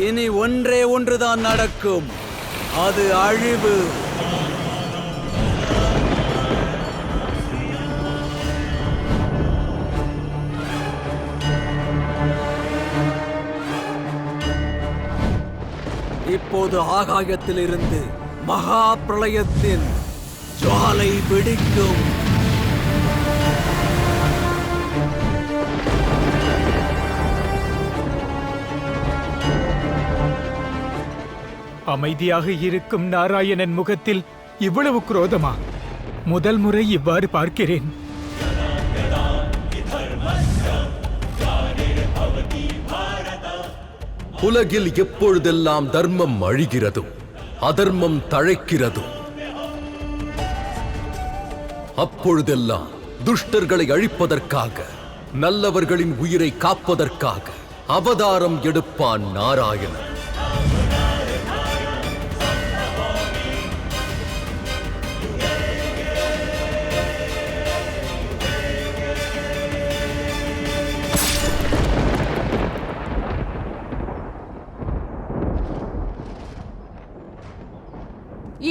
இனி ஒன்றே ஒன்றுதான் நடக்கும், அது அழிவு. இப்போது ஆகாயத்திலிருந்து மகா பிரளயத்தின் ஜுவாலை வெடிக்கும். அமைதியாக இருக்கும் நாராயணன் முகத்தில் இவ்வளவு குரோதமா? முதல் முறை இவ்வாறு பார்க்கிறேன். உலகில் எப்பொழுதெல்லாம் தர்மம் அழிகிறதோ, அதர்மம் தழைக்கிறதோ, அப்பொழுதெல்லாம் துஷ்டர்களை அழிப்பதற்காக, நல்லவர்களின் உயிரை காப்பதற்காக அவதாரம் எடுப்பான் நாராயணன்.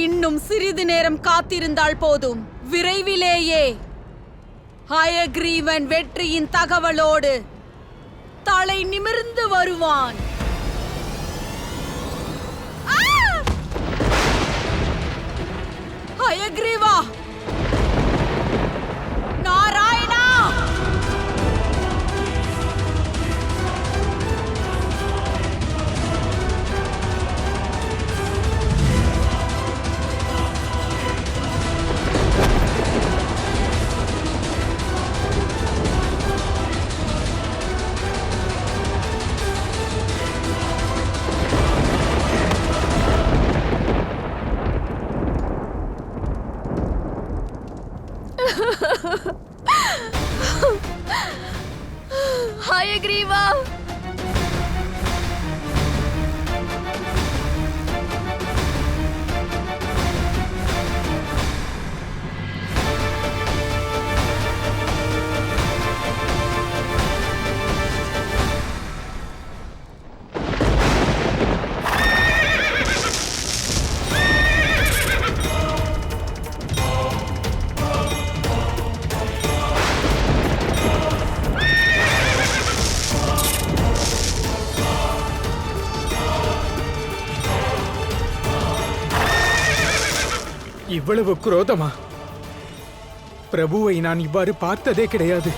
இன்னும் சிறிது நேரம் காத்திருந்தால் போதும். விரைவிலேயே ஹயக்ரீவன் வெற்றியின் தகவலோடு தலை நிமிர்ந்து வருவான். ஹயக்ரீவா! நாராயணா! ஹயக்ரீவா! இவ்வளவு குரோதமா? பிரபுவை நான் இவ்வாறு பார்த்ததே கிடையாது.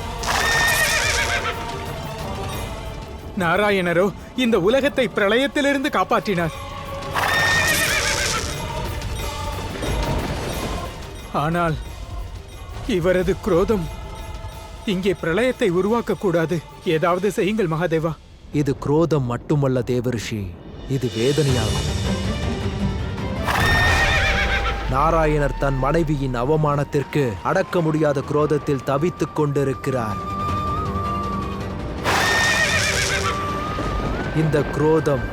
நாராயணரோ இந்த உலகத்தை பிரளயத்திலிருந்து காப்பாற்றினார். ஆனால் இவரது குரோதம் இங்கே பிரளயத்தை உருவாக்க கூடாது. ஏதாவது செய்யுங்கள் மகாதேவா. இது குரோதம் மட்டுமல்ல தேவரிஷி, இது வேதனையாகும். நாராயணர் தன் மனைவியின் அவமானத்திற்கு அடக்க முடியாத குரோதத்தில் தவித்துக் கொண்டிருக்கிறார். இந்த குரோதம்,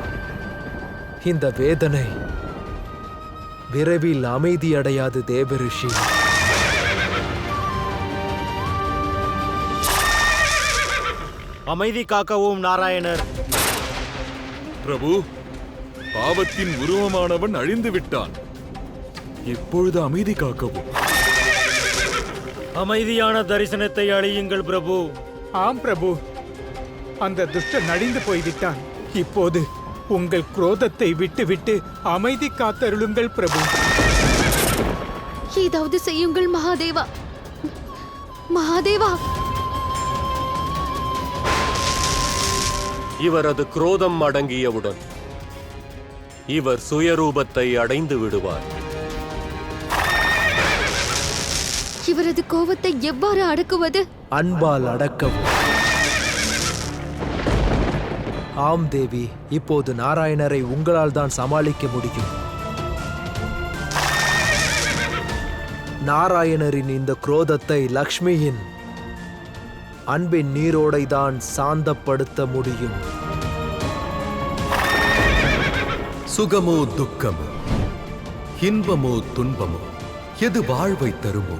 இந்த வேதனை விரைவில் அமைதியடையாது தேவரிஷி. அமைதி காக்கவும் நாராயணர். பிரபு, பாவத்தின் உருவமானவன் அழிந்து விட்டான். இப்பொழுது அமைதி காக்கவும். அமைதியான தரிசனத்தை அழியுங்கள் பிரபு. ஆம் பிரபு, அந்த துஷ்டன் அழிந்து போய்விட்டான். இப்போது உங்கள் குரோதத்தை விட்டுவிட்டு அமைதி காத்தருளுங்கள் பிரபு. ஏதாவது செய்யுங்கள் மகாதேவா. மகாதேவா! இவரது குரோதம் அடங்கியவுடன் இவர் சுயரூபத்தை அடைந்து விடுவார். இவரது கோபத்தை எவ்வாறு அடக்குவது? அன்பால் அடக்கவும். ஆம் தேவி, இப்போது நாராயணரை உங்களால் தான் சமாளிக்க முடியும். நாராயணரின் இந்த குரோதத்தை லக்ஷ்மியின் அன்பின் நீரோடை தான் சாந்தப்படுத்த முடியும். சுகமோ துக்கமோ, இன்பமோ துன்பமோ, எது வாழ்வை தருமோ,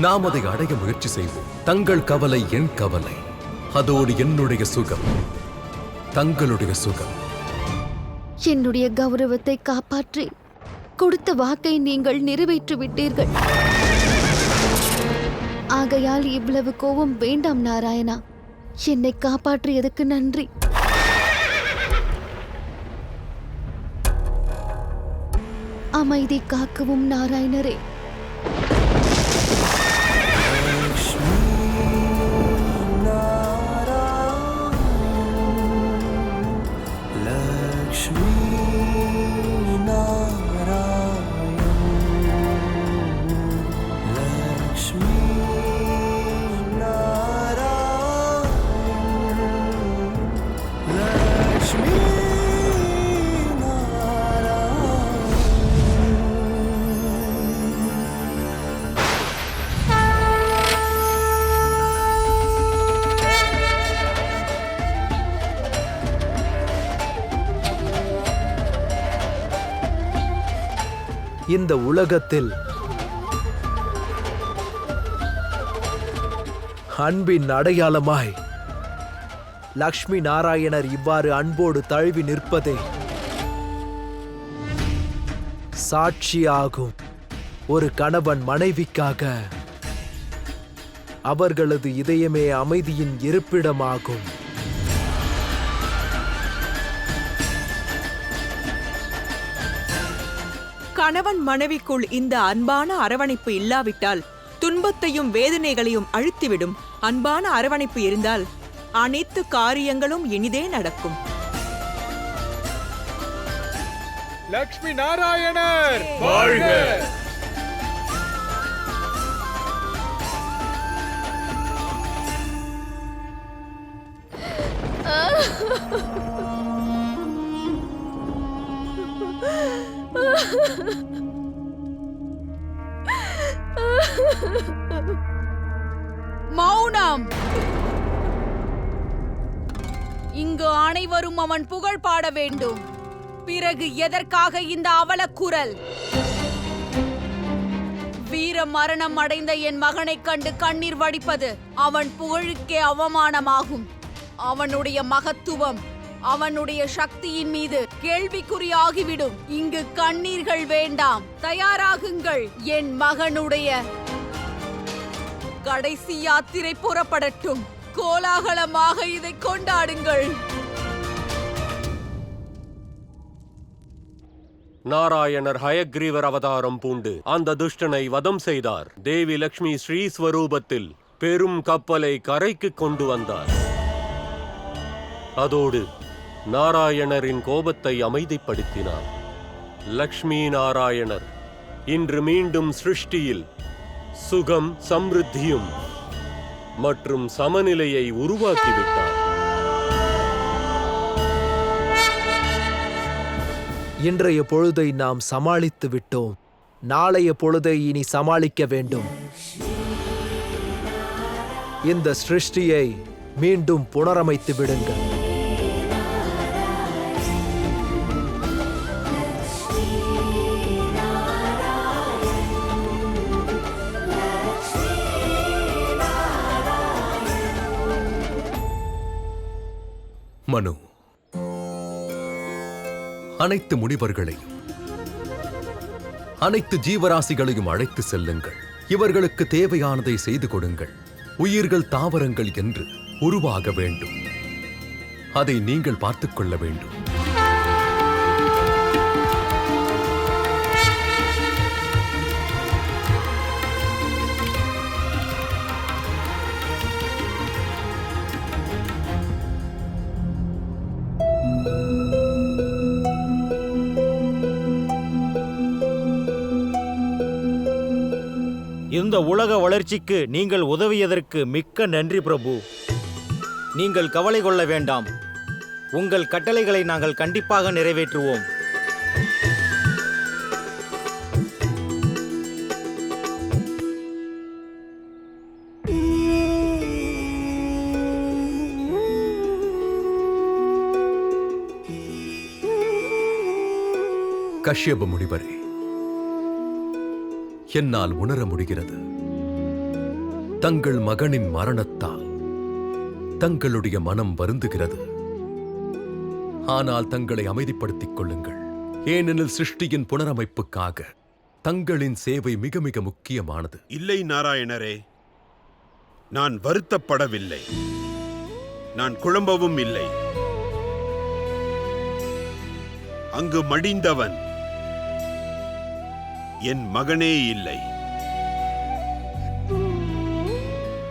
நாம் அதை அடைய முயற்சி செய்வோம். தங்கள் கவலை என் கவலை, அதோடு என்னுடைய சுகம் தங்களுடைய சுகம். என்னுடைய கௌரவத்தை காப்பாற்றி கொடுத்த வாக்கை நீங்கள் நிறைவேற்றி விட்டீர்கள். ஆகையால் இவ்வளவு கோபம் வேண்டாம் நாராயணா. என்னை காப்பாற்றியதுக்கு நன்றி. அமைதி காக்கவும் நாராயணரே. இந்த உலகத்தில் அன்பின் அடையாளமாய் லக்ஷ்மி நாராயணர் இவ்வாறு அன்போடு தழுவி நிற்பதே சாட்சியாகும். ஒரு கணவன் மனைவிக்காக அவர்களது இதயமே அமைதியின் இருப்பிடமாகும். கணவன் மனைவிக்குள் இந்த அன்பான அரவணைப்பு இல்லாவிட்டால் துன்பத்தையும் வேதனைகளையும் அழுத்திவிடும். அன்பான அரவணைப்பு இருந்தால் அனைத்து காரியங்களும் இனிதே நடக்கும். லக்ஷ்மி நாராயணர் வாழ்க! மௌனம்! இங்கு அனைவரும் அவன் புகழ் பாட வேண்டும். பிறகு எதற்காக இந்த அவலக்குரல்? வீர மரணம் அடைந்த என் மகனைக் கண்டு கண்ணீர் வடிப்பது அவன் புகழுக்கே அவமானமாகும். அவனுடைய மகத்துவம், அவனுடைய சக்தியின் மீது கேள்விக்குறியாகிவிடும். இங்கு கண்ணீர்கள் வேண்டாம். தயாராகுங்கள். என் மகனுடைய கடைசி யாத்திரை புறப்படட்டும். கோலாகலமாக இதை கொண்டாடுங்கள். நாராயணர் ஹயக்ரீவர் அவதாரம் பூண்டு அந்த துஷ்டனை வதம் செய்தார். தேவி லக்ஷ்மி ஸ்ரீஸ்வரூபத்தில் பெரும் கப்பலை கரைக்கு கொண்டு வந்தார். அதோடு நாராயணரின் கோபத்தை அமைதிப்படுத்தினார். லக்ஷ்மி நாராயணர் இன்று மீண்டும் சிருஷ்டியில் சுகம், சம்ருத்தியும் மற்றும் சமநிலையை உருவாக்கிவிட்டார். இன்றைய பொழுதை நாம் சமாளித்து விட்டோம். நாளைய பொழுதை இனி சமாளிக்க வேண்டும். இந்த சிருஷ்டியை மீண்டும் புனரமைத்து விடுங்கள். மனு, அனைத்து முனிவர்களையும் அனைத்து ஜீவராசிகளையும் அழைத்து செல்லுங்கள். இவர்களுக்கு தேவையானதை செய்து கொடுங்கள். உயிர்கள், தாவரங்கள் என்று உருவாக வேண்டும். அதை நீங்கள் பார்த்துக் கொள்ள வேண்டும். இந்த உலக வளர்ச்சிக்கு நீங்கள் உதவியதற்கு மிக்க நன்றி பிரபு. நீங்கள் கவலை கொள்ள வேண்டாம். உங்கள் கட்டளைகளை நாங்கள் கண்டிப்பாக நிறைவேற்றுவோம். கஷ்யப முனிவரே, என்னால் உணர முடிகிறது. தங்கள் மகனின் மரணத்தால் தங்களுடைய மனம் வருந்துகிறது. ஆனால் தங்களை அமைதிப்படுத்திக் கொள்ளுங்கள். ஏனெனில் சிருஷ்டியின் புனரமைப்புக்காக தங்களின் சேவை மிக மிக முக்கியமானது. இல்லை நாராயணரே, நான் வருத்தப்படவில்லை. நான் குழம்பவும் இல்லை. அங்கு மடிந்தவன் என் மகனே இல்லை.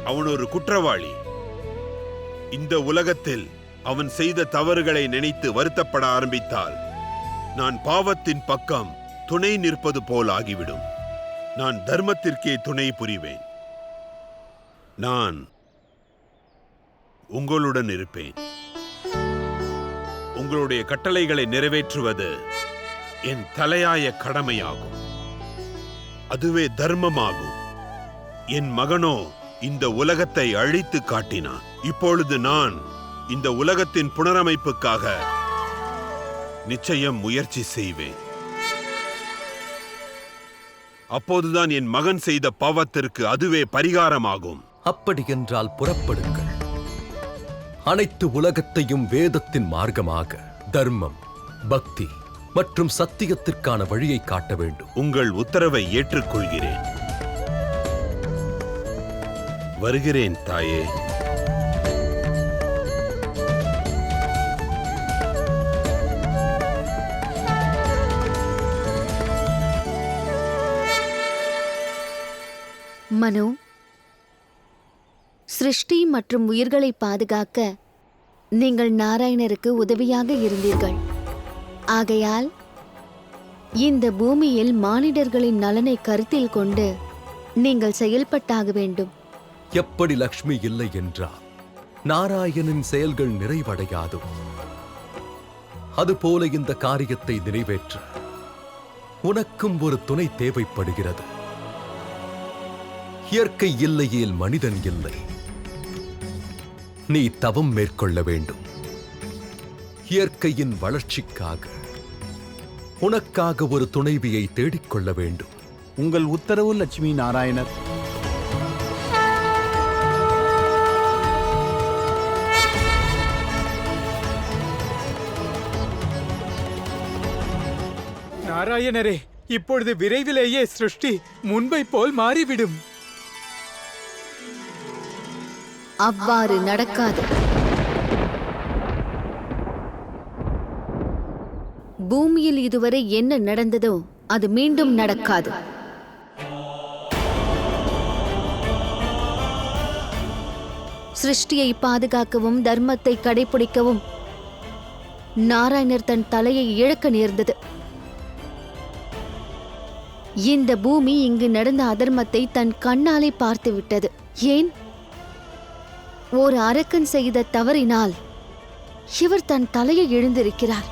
அவன் ஒரு குற்றவாளி. இந்த உலகத்தில் அவன் செய்த தவறுகளை நினைத்து வருத்தப்பட ஆரம்பித்தால் நான் பாவத்தின் பக்கம் துணை நிற்பது போல் ஆகிவிடும். நான் தர்மத்திற்கே துணை புரிவேன். நான் உங்களுடன் இருப்பேன். உங்களுடைய கட்டளைகளை நிறைவேற்றுவது என் தலையாய கடமையாகும். அதுவே தர்மமாகும். என் மகனோ இந்த உலகத்தை அழித்து காட்டினான். இப்பொழுது நான் இந்த உலகத்தின் புனரமைப்புக்காக நிச்சயம் முயற்சி செய்வேன். அப்போதுதான் என் மகன் செய்த பாவத்திற்கு அதுவே பரிகாரமாகும். அப்படியென்றால் புறப்படுங்கள். அனைத்து உலகத்தையும் வேதத்தின் மார்க்கமாக தர்மம், பக்தி மற்றும் சத்தியத்திற்கான வழியை காட்ட வேண்டும். உங்கள் உத்தரவை ஏற்றுக்கொள்கிறேன். வருகிறேன் தாயே. மனு, சிருஷ்டி மற்றும் உயிர்களை பாதுகாக்க நீங்கள் நாராயணருக்கு உதவியாக இருந்தீர்கள். ஆகையால் இந்த பூமியில் மானிடர்களின் நலனை கருத்தில் கொண்டு நீங்கள் செயல்பட்டாக வேண்டும். எப்படி லக்ஷ்மி இல்லை என்றால் நாராயணன் செயல்கள் நிறைவடையாது. அதுபோல இந்த காரியத்தை நிறைவேற்ற உனக்கும் ஒரு துணை தேவைப்படுகிறது. இயற்கை இல்லையேல் மனிதன் இல்லை. நீ தவம் மேற்கொள்ள வேண்டும். இயற்கையின் வளர்ச்சிக்காக உனக்காக ஒரு துணைவியை தேடிக்கொள்ள வேண்டும். உங்கள் உத்தரவு லட்சுமி நாராயணர். நாராயணரே, இப்பொழுது விரைவிலேயே சிருஷ்டி முன்பை போல் மாறிவிடும். அவ்வாறு நடக்காது. பூமியில் இதுவரை என்ன நடந்ததோ அது மீண்டும் நடக்காது. சிருஷ்டியை பாதுகாக்கவும் தர்மத்தை கடைபிடிக்கவும் நாராயணர் தன் தலையை இழக்க நேர்ந்தது. இந்த பூமி இங்கு நடந்த அதர்மத்தை தன் கண்ணாலே பார்த்து விட்டது. ஏன்? ஒரு அரக்கன் செய்த தவறினால் இவர் தன் தலையை இழந்திருக்கிறார்.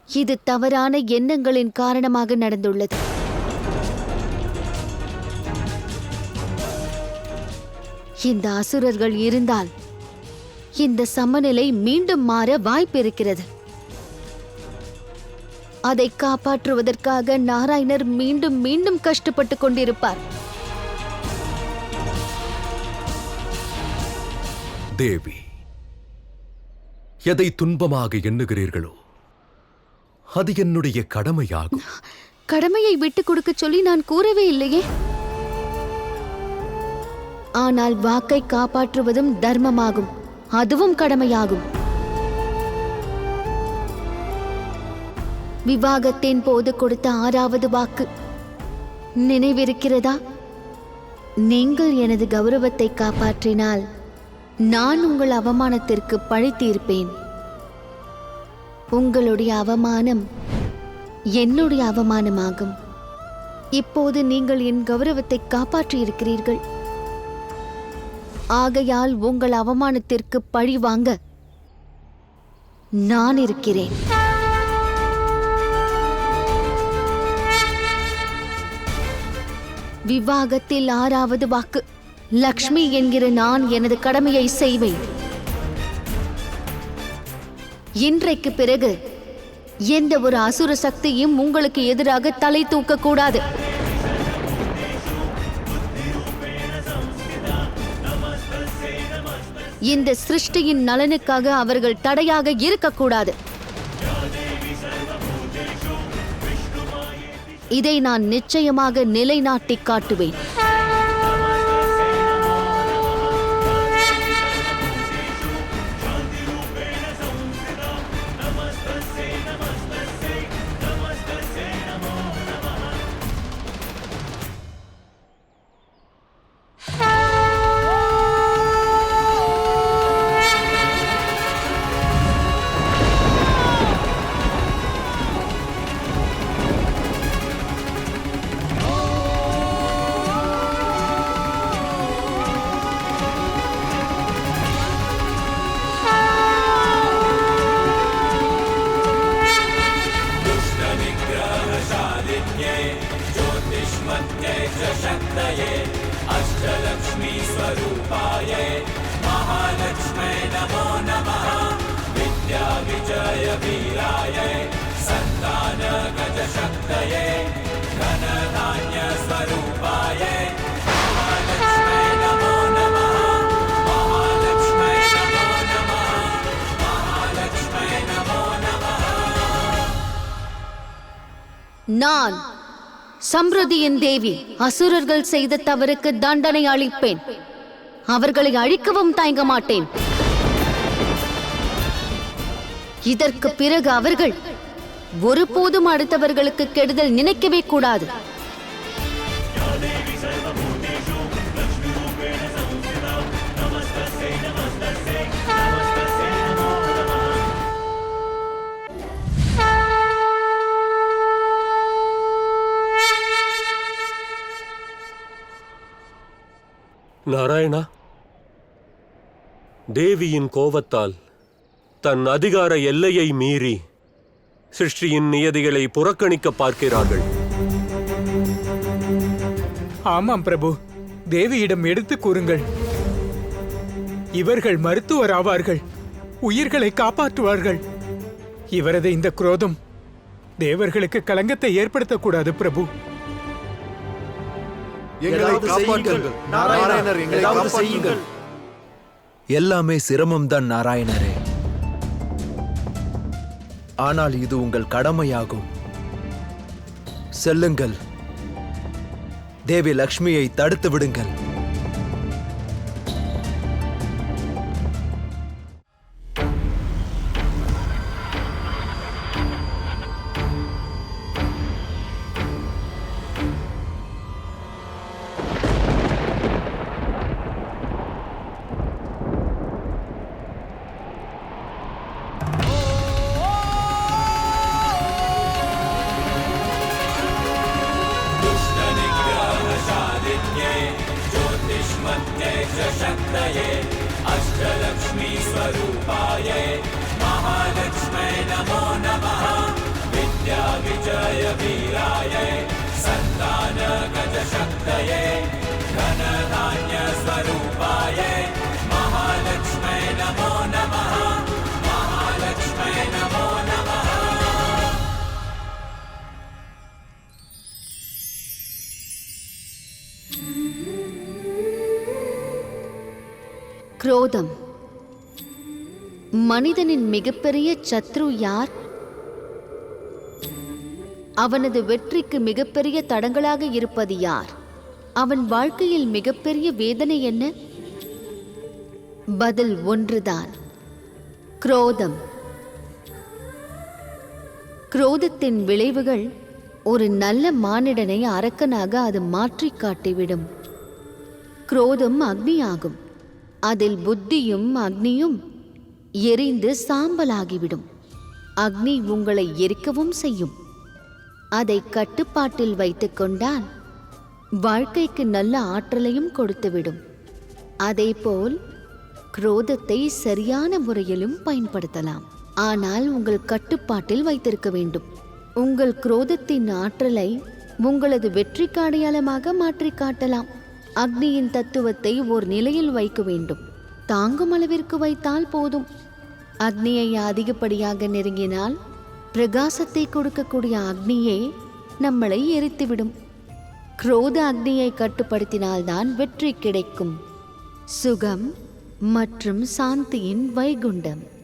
இது தவறான எண்ணங்களின் காரணமாக நடந்துள்ளது. இந்த அசுரர்கள் இருந்தால் இந்த சமநிலை மீண்டும் மாற வாய்ப்பிருக்கிறது. அதை காப்பாற்றுவதற்காக நாராயணர் மீண்டும் மீண்டும் கஷ்டப்பட்டுக் கொண்டிருப்பார். தேவி, எதை துன்பமாக எண்ணுகிறீர்களோ அது என்னுடைய கடமையாகும். கடமையை விட்டுக் கொடுக்க சொல்லி நான் கூறவே இல்லையே. ஆனால் வாக்கை காப்பாற்றுவதும் தர்மமாகும், அதுவும் கடமையாகும். விவாகத்தின் போது கொடுத்த 6வது வாக்கு நினைவிருக்கிறதா? நீங்கள் எனது கௌரவத்தை காப்பாற்றினால் நான் உங்கள் அவமானத்திற்கு பழி தீர்ப்பேன். உங்களுடைய அவமானம் என்னுடைய அவமானமாகும். இப்போது நீங்கள் என் கௌரவத்தை காப்பாற்றியிருக்கிறீர்கள். ஆகையால் உங்கள் அவமானத்திற்கு பழி வாங்க நான் இருக்கிறேன். விவாகத்தில் 6வது வாக்கு. லக்ஷ்மி என்கிற நான் எனது கடமையை செய்வேன். இன்றைக்கு பிறகு எந்த ஒரு அசுர சக்தியும் உங்களுக்கு எதிராக தலை தூக்க கூடாது. இந்த சிருஷ்டியின் நலனுக்காக அவர்கள் தடையாக இருக்கக்கூடாது. இதை நான் நிச்சயமாக நிலைநாட்டி காட்டுவேன். நான் சம்ருதியின் தேவி அசுரர்கள் செய்த தவறுக்கு தண்டனை அளிப்பேன். அவர்களை அழிக்கவும் தயங்க மாட்டேன். இதற்கு பிறகு அவர்கள் ஒருபோதும் அடுத்தவர்களுக்கு கெடுதல் நினைக்கவே கூடாது. நாராயணா, தேவியின் கோபத்தால் தன் அதிகார எல்லையை மீறி சிருஷ்டியின் நியதிகளை புறக்கணிக்க பார்க்கிறார்கள். ஆமாம் பிரபு, தேவியிடம் எடுத்து கூறுங்கள். இவர்கள் மருத்துவர் ஆவார்கள், உயிர்களை காப்பாற்றுவார்கள். இவரது இந்த குரோதம் தேவர்களுக்கு களங்கத்தை ஏற்படுத்தக்கூடாது பிரபு. எல்லாமே சிரமம்தான் நாராயணரே. ஆனால் இது உங்கள் கடமையாகும். செல்லுங்கள், தேவி லக்ஷ்மியை தடுத்து விடுங்கள். குரோதம் மனிதனின் மிகப்பெரிய சத்ரு யார்? அவனது வெற்றிக்கு மிகப்பெரிய தடங்களாக இருப்பது யார்? அவன் வாழ்க்கையில் மிகப்பெரிய வேதனை என்ன? பதில் ஒன்றுதான், குரோதம். குரோதத்தின் விளைவுகள் ஒரு நல்ல மானிடனை அரக்கனாக அது மாற்றி காட்டிவிடும். குரோதம் அக்னியாகும். அதில் புத்தியும் அக்னியும் எரிந்து சாம்பலாகிவிடும். அக்னி உங்களை எரிக்கவும் செய்யும். அதை கட்டுப்பாட்டில் வைத்துக் கொண்டால் வாழ்க்கைக்கு நல்ல ஆற்றலையும் கொடுத்துவிடும். அதேபோல் குரோதத்தை சரியான முறையிலும் பயன்படுத்தலாம். ஆனால் உங்கள் கட்டுப்பாட்டில் வைத்திருக்க வேண்டும். உங்கள் குரோதத்தின் ஆற்றலை உங்களது வெற்றிக்கு அடையாளமாக மாற்றி காட்டலாம். அக்னியின் தத்துவத்தை ஒரு நிலையில் வைக்க வேண்டும். தாங்கும் அளவிற்கு வைத்தால் போதும். அக்னியை அதிகப்படியாக நெருங்கினால் பிரகாசத்தை கொடுக்கக்கூடிய அக்னியே நம்மளை எரித்துவிடும். குரோத அக்னியை கட்டுப்படுத்தினால்தான் வெற்றி கிடைக்கும். சுகம், மற்றும் சாந்தியின் வைகுண்டம்.